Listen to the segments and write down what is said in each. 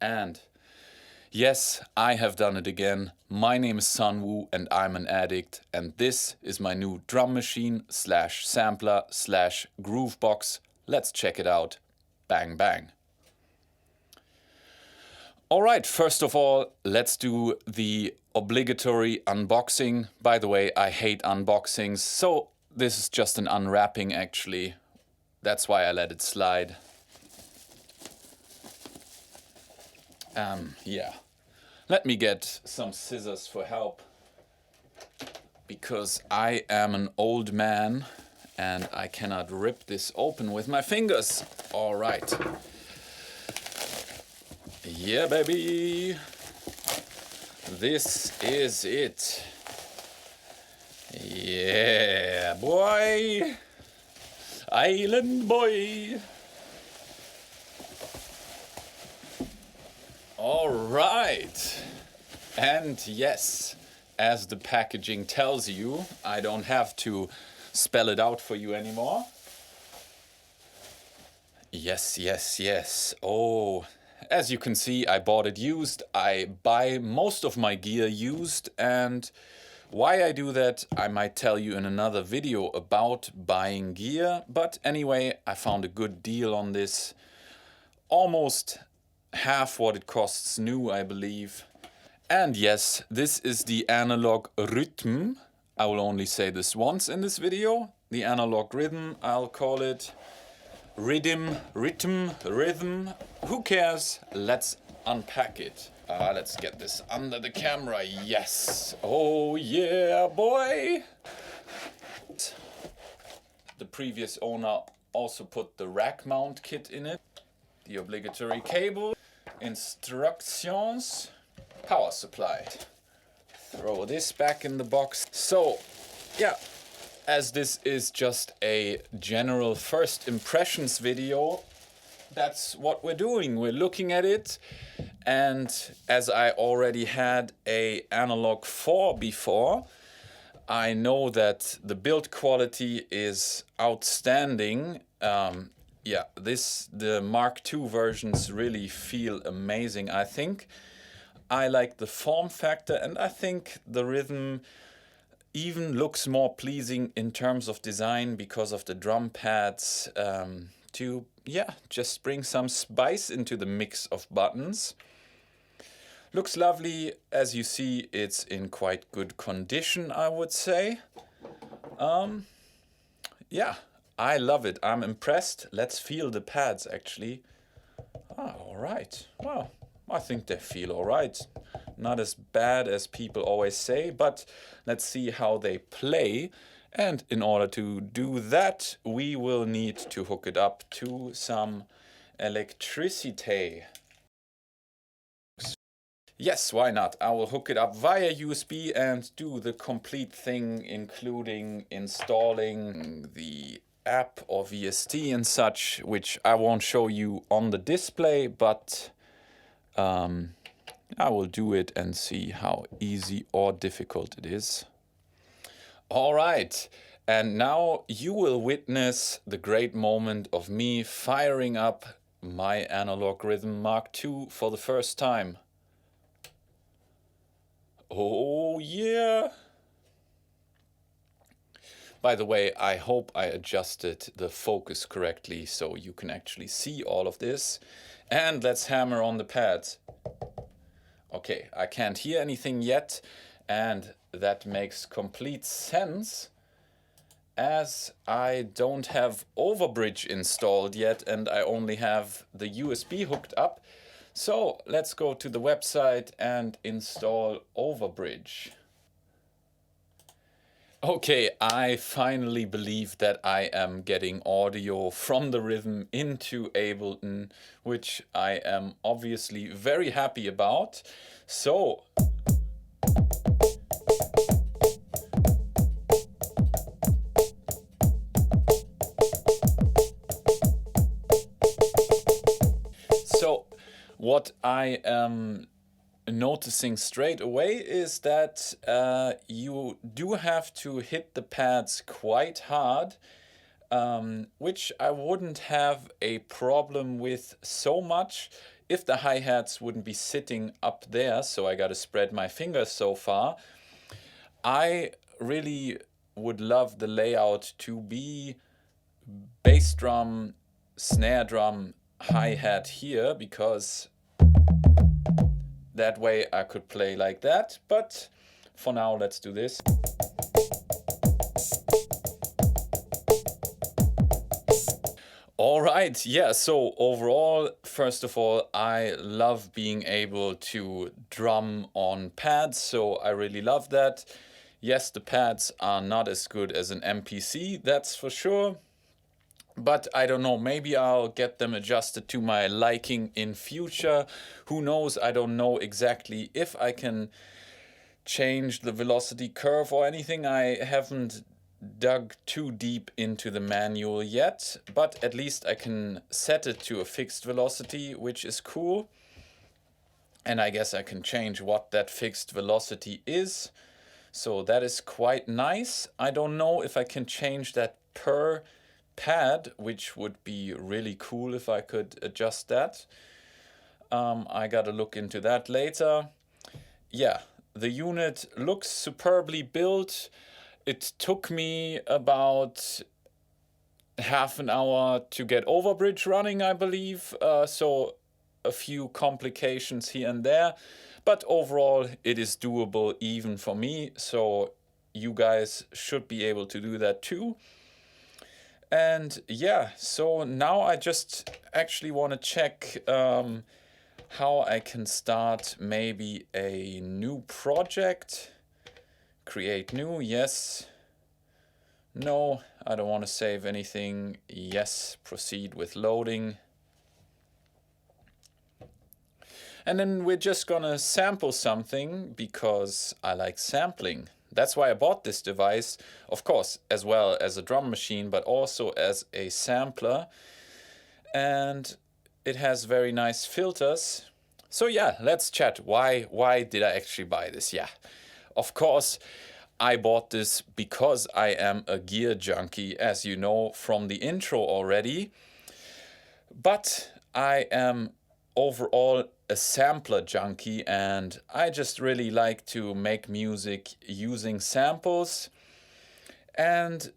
And yes, I have done it again. My name is Sunwoo and I'm an addict, and this is my new drum machine slash sampler slash groovebox. Let's check it out. Bang bang. Alright, first of all, let's do the obligatory unboxing. By the way, I hate unboxings, so this is just an unwrapping actually. That's why I let it slide. Yeah. Let me get some scissors for help, because I am an old man and I cannot rip this open with my fingers. All right. Yeah, baby. This is it. Yeah, boy. Island boy. All right. And yes, as the packaging tells you, I don't have to spell it out for you anymore. Yes, yes, yes. Oh, as you can see, I bought it used. I buy most of my gear used, and why I do that, I might tell you in another video about buying gear. But anyway, I found a good deal on this. Almost half what it costs new, I believe. And yes, this is the analog Rytm. I will only say this once in this video. The analog rhythm, I'll call it. Rhythm. Who cares? Let's unpack it. Let's get this under the camera. Yes. Oh yeah, boy. The previous owner also put the rack mount kit in it. The obligatory cable. Instructions. Power supply. Throw this back in the box. So, yeah. As this is just a general first impressions video, that's what we're doing. We're looking at it, and as I already had a analog 4 before, I know that the build quality is outstanding. Yeah, the Mark II versions really feel amazing, I think. I like the form factor, and I think the rhythm even looks more pleasing in terms of design because of the drum pads, to, yeah, just bring some spice into the mix of buttons. Looks lovely. As you see, it's in quite good condition, I would say. Yeah, I love it. I'm impressed. Let's feel the pads, actually. All right. Well, I think they feel all right. Not as bad as people always say, but let's see how they play. And in order to do that, we will need to hook it up to some electricity. Yes, why not? I will hook it up via USB and do the complete thing, including installing the app or VST and such, which I won't show you on the display, but I will do it and see how easy or difficult it is. All right, and now you will witness the great moment of me firing up my analog rhythm Mark II for the first time. Oh yeah! By the way, I hope I adjusted the focus correctly so you can actually see all of this. And let's hammer on the pads. Okay, I can't hear anything yet, and that makes complete sense as I don't have Overbridge installed yet and I only have the USB hooked up. So let's go to the website and install Overbridge. Okay, I finally believe that I am getting audio from the rhythm into Ableton, which I am obviously very happy about. So what I am noticing straight away is that you do have to hit the pads quite hard, which I wouldn't have a problem with so much if the hi-hats wouldn't be sitting up there, so I gotta spread my fingers so far, I really would love the layout to be bass drum, snare drum, hi-hat here, because that way I could play like that. But for now, let's do this. All right, yeah, so overall, first of all, I love being able to drum on pads, so I really love that. Yes, the pads are not as good as an MPC, that's for sure. But I don't know, maybe I'll get them adjusted to my liking in future. Who knows, I don't know exactly if I can change the velocity curve or anything. I haven't dug too deep into the manual yet, but at least I can set it to a fixed velocity, which is cool. And I guess I can change what that fixed velocity is. So that is quite nice. I don't know if I can change that per pad, which would be really cool if I could adjust that. I gotta look into that later. Yeah, the unit looks superbly built. It took me about half an hour to get Overbridge running, I believe. So a few complications here and there. But overall, it is doable even for me. So you guys should be able to do that too. And yeah, so now I just actually want to check how I can start maybe a new project. Create new, yes. No, I don't want to save anything. Yes, proceed with loading. And then we're just gonna sample something because I like sampling. That's why I bought this device, of course, as well as a drum machine, but also as a sampler. And it has very nice filters. So yeah, let's chat. Why did I actually buy this? Yeah, of course, I bought this because I am a gear junkie, as you know from the intro already. But I am overall a sampler junkie, and I just really like to make music using samples. And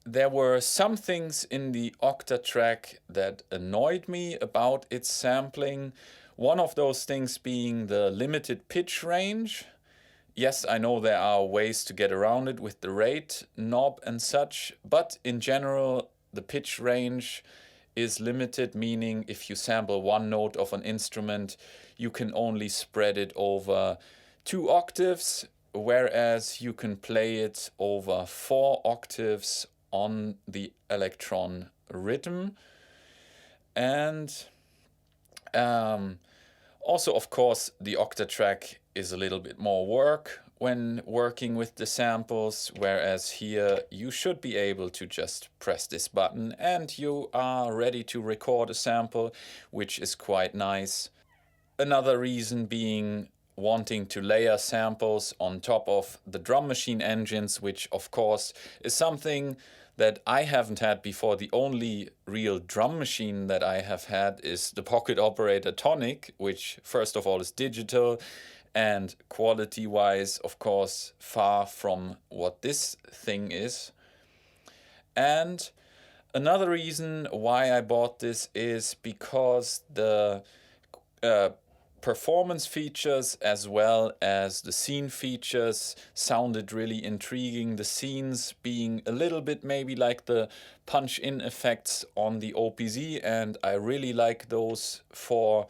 there were some things in the Octa track that annoyed me about its sampling. One of those things being the limited pitch range. Yes, I know there are ways to get around it with the rate knob and such, but in general, the pitch range is limited, meaning if you sample one note of an instrument, you can only spread it over 2 octaves, whereas you can play it over 4 octaves on the Electron Rytm. And also, of course, the Octa track is a little bit more work when working with the samples, whereas here you should be able to just press this button and you are ready to record a sample, which is quite nice. Another reason being wanting to layer samples on top of the drum machine engines, which of course is something that I haven't had before. The only real drum machine that I have had is the Pocket Operator Tonic, which first of all is digital and quality-wise, of course, far from what this thing is. And another reason why I bought this is because the performance features as well as the scene features sounded really intriguing. The scenes being a little bit maybe like the punch-in effects on the OPZ, and I really like those for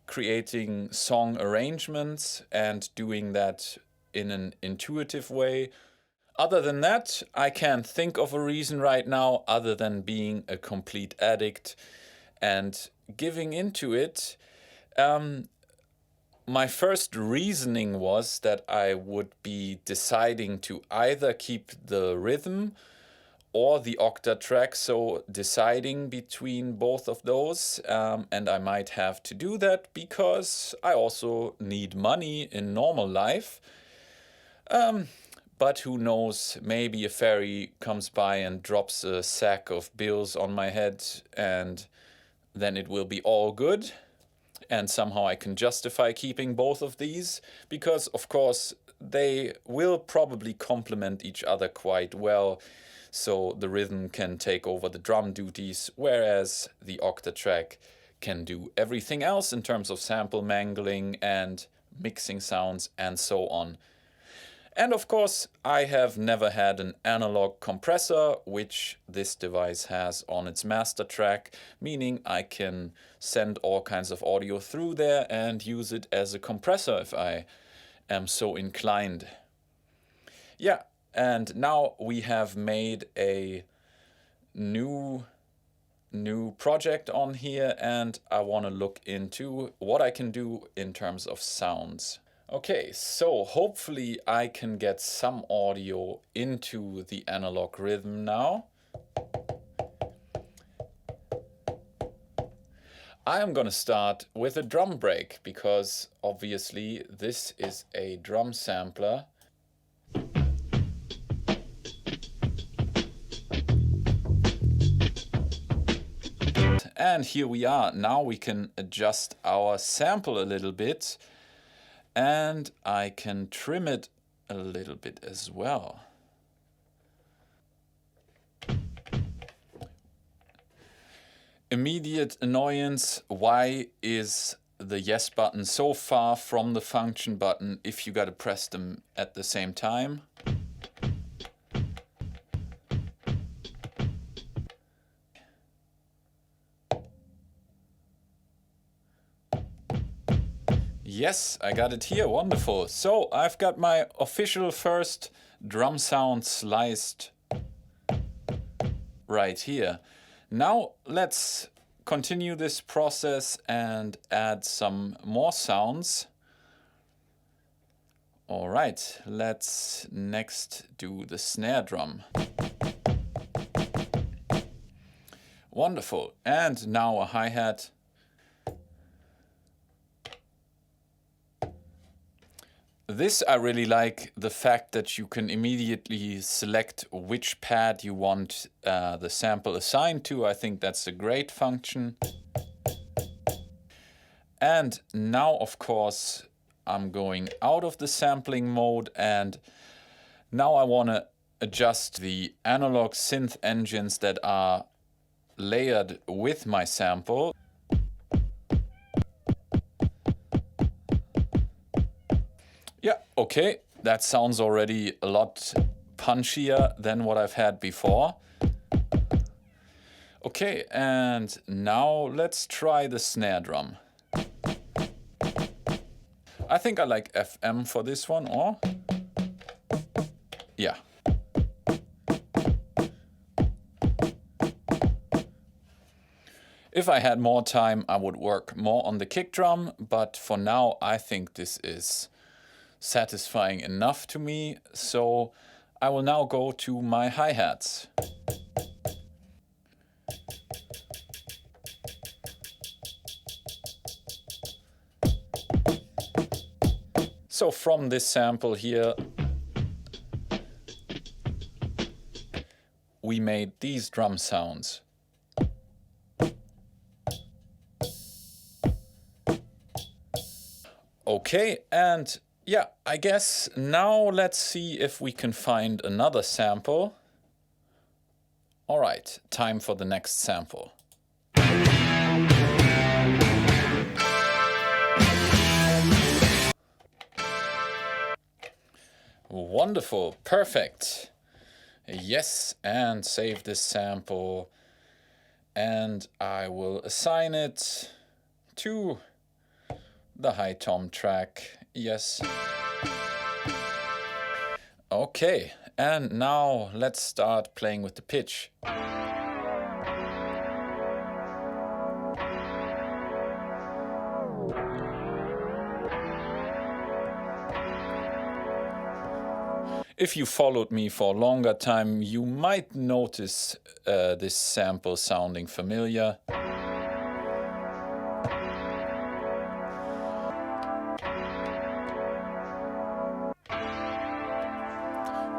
creating song arrangements and doing that in an intuitive way. Other than that, I can't think of a reason right now other than being a complete addict and giving into it. My first reasoning was that I would be deciding to either keep the Rytm or the Octa track, so deciding between both of those, and I might have to do that because I also need money in normal life. But who knows, maybe a fairy comes by and drops a sack of bills on my head and then it will be all good. And somehow I can justify keeping both of these because, of course, they will probably complement each other quite well. So the rhythm can take over the drum duties, whereas the Octatrack can do everything else in terms of sample mangling and mixing sounds and so on. And of course, I have never had an analog compressor, which this device has on its master track, meaning I can send all kinds of audio through there and use it as a compressor if I am so inclined. Yeah, and now we have made a new project on here, and I want to look into what I can do in terms of sounds. Okay, so hopefully I can get some audio into the analog rhythm now. I am going to start with a drum break because obviously this is a drum sampler. And here we are. Now we can adjust our sample a little bit. And I can trim it a little bit as well. Immediate annoyance, why is the yes button so far from the function button if you gotta press them at the same time? Yes, I got it here, wonderful. So I've got my official first drum sound sliced right here. Now let's continue this process and add some more sounds. All right, let's next do the snare drum. Wonderful, and now a hi-hat. This I really like, the fact that you can immediately select which pad you want the sample assigned to. I think that's a great function. And now, of course, I'm going out of the sampling mode, and now I want to adjust the analog synth engines that are layered with my sample. Yeah, okay, that sounds already a lot punchier than what I've had before. Okay, and now let's try the snare drum. I think I like FM for this one, or? Yeah. If I had more time, I would work more on the kick drum, but for now I think this is satisfying enough to me, so I will now go to my hi-hats. So from this sample here, we made these drum sounds. Okay, and yeah, I guess now let's see if we can find another sample. All right, time for the next sample. Wonderful, perfect. Yes, and save this sample. And I will assign it to the high tom track. Yes. Okay, and now let's start playing with the pitch. If you followed me for a longer time, you might notice this sample sounding familiar.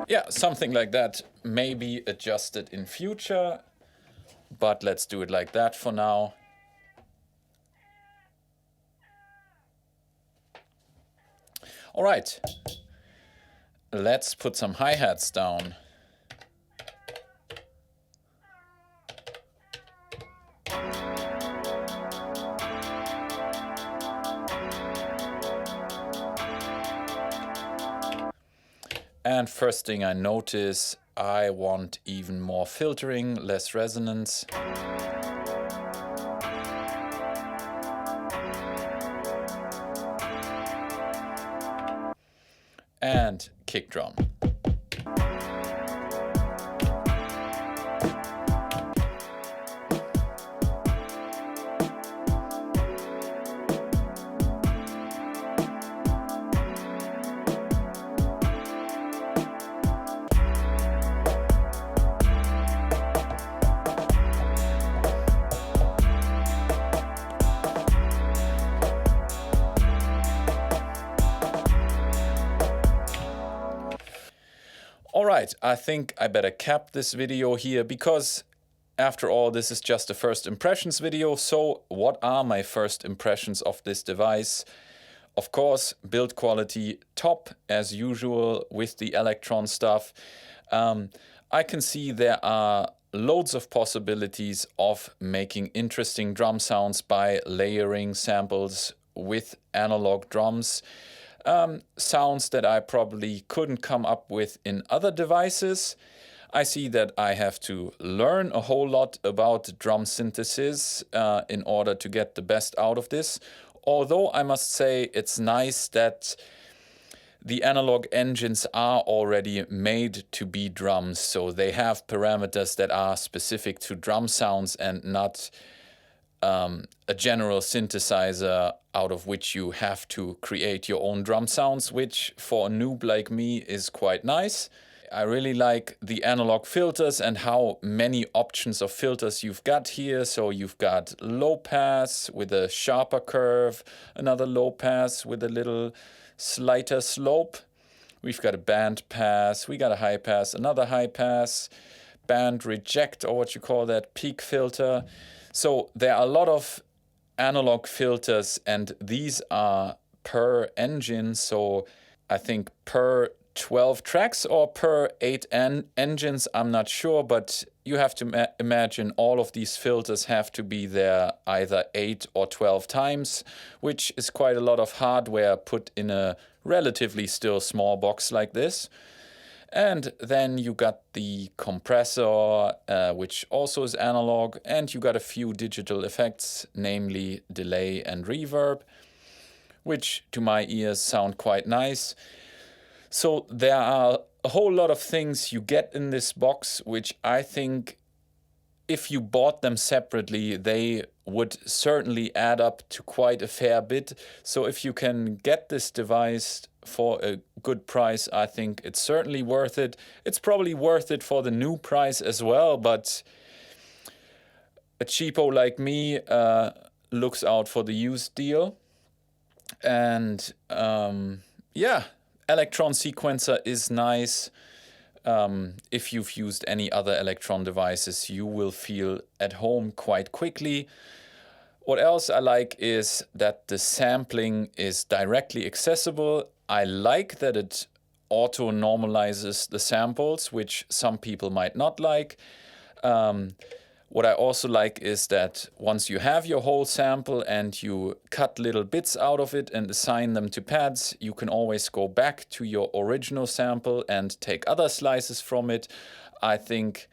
Yeah, something like that may be adjusted in future, but let's do it like that for now. All right, let's put some hi-hats down. And first thing I notice, I want even more filtering, less resonance. And kick drum. Alright, I think I better cap this video here because after all this is just a first impressions video. So what are my first impressions of this device? Of course, build quality top as usual with the Electron stuff. I can see there are loads of possibilities of making interesting drum sounds by layering samples with analog drums. Sounds that I probably couldn't come up with in other devices. I see that I have to learn a whole lot about drum synthesis in order to get the best out of this. Although I must say it's nice that the analog engines are already made to be drums, so they have parameters that are specific to drum sounds and not a general synthesizer out of which you have to create your own drum sounds, which for a noob like me is quite nice. I really like the analog filters and how many options of filters you've got here. So you've got low pass with a sharper curve, another low pass with a little slighter slope. We've got a band pass, we got a high pass, another high pass, band reject, or what you call that, peak filter. So there are a lot of analog filters, and these are per engine. So I think per 12 tracks or per 8 engines, I'm not sure, but you have to imagine all of these filters have to be there either 8 or 12 times, which is quite a lot of hardware put in a relatively still small box like this. And then you got the compressor, which also is analog, and you got a few digital effects, namely delay and reverb, which to my ears sound quite nice. So there are a whole lot of things you get in this box, which I think if you bought them separately, they would certainly add up to quite a fair bit. So if you can get this device for a good price, I think it's certainly worth it. It's probably worth it for the new price as well, but a cheapo like me looks out for the used deal. And yeah, Electron sequencer is nice. If you've used any other Electron devices, you will feel at home quite quickly. What else I like is that the sampling is directly accessible. I like that it auto-normalizes the samples, which some people might not like. What I also like is that once you have your whole sample and you cut little bits out of it and assign them to pads, you can always go back to your original sample and take other slices from it. I think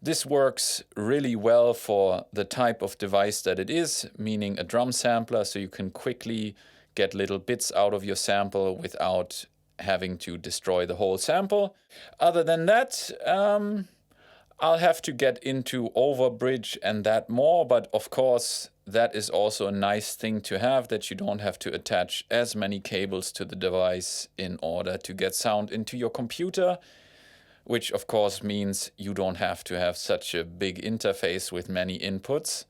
this works really well for the type of device that it is, meaning a drum sampler, so you can quickly get little bits out of your sample without having to destroy the whole sample. Other than that, I'll have to get into Overbridge and that more, but of course that is also a nice thing to have, that you don't have to attach as many cables to the device in order to get sound into your computer, which of course means you don't have to have such a big interface with many inputs.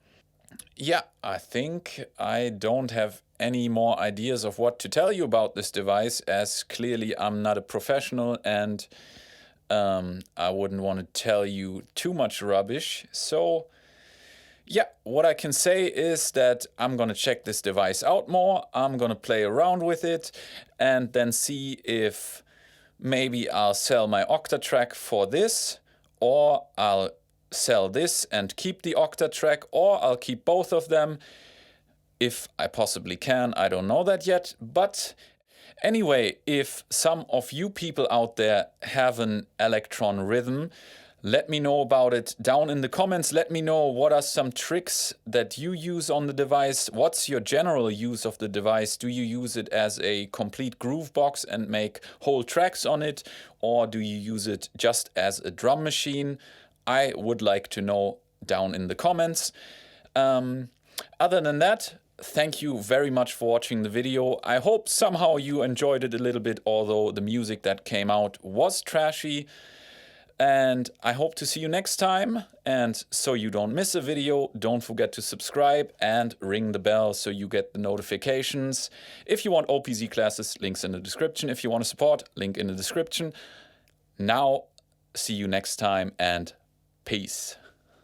Yeah, I think I don't have any more ideas of what to tell you about this device, as clearly I'm not a professional and I wouldn't want to tell you too much rubbish. So yeah, what I can say is that I'm gonna check this device out more. I'm gonna play around with it and then see if maybe I'll sell my Octatrack for this, or I'll sell this and keep the Octatrack, or I'll keep both of them if I possibly can. I don't know that yet. But anyway, if some of you people out there have an Electron Rytm, let me know about it down in the comments. Let me know what are some tricks that you use on the device. What's your general use of the device? Do you use it as a complete groove box and make whole tracks on it? Or do you use it just as a drum machine? I would like to know down in the comments. Other than that, thank you very much for watching the video. I hope somehow you enjoyed it a little bit, although the music that came out was trashy. And I hope to see you next time. And so you don't miss a video, don't forget to subscribe and ring the bell so you get the notifications. If you want OPZ classes, links in the description. If you want to support, link in the description. Now, see you next time and peace.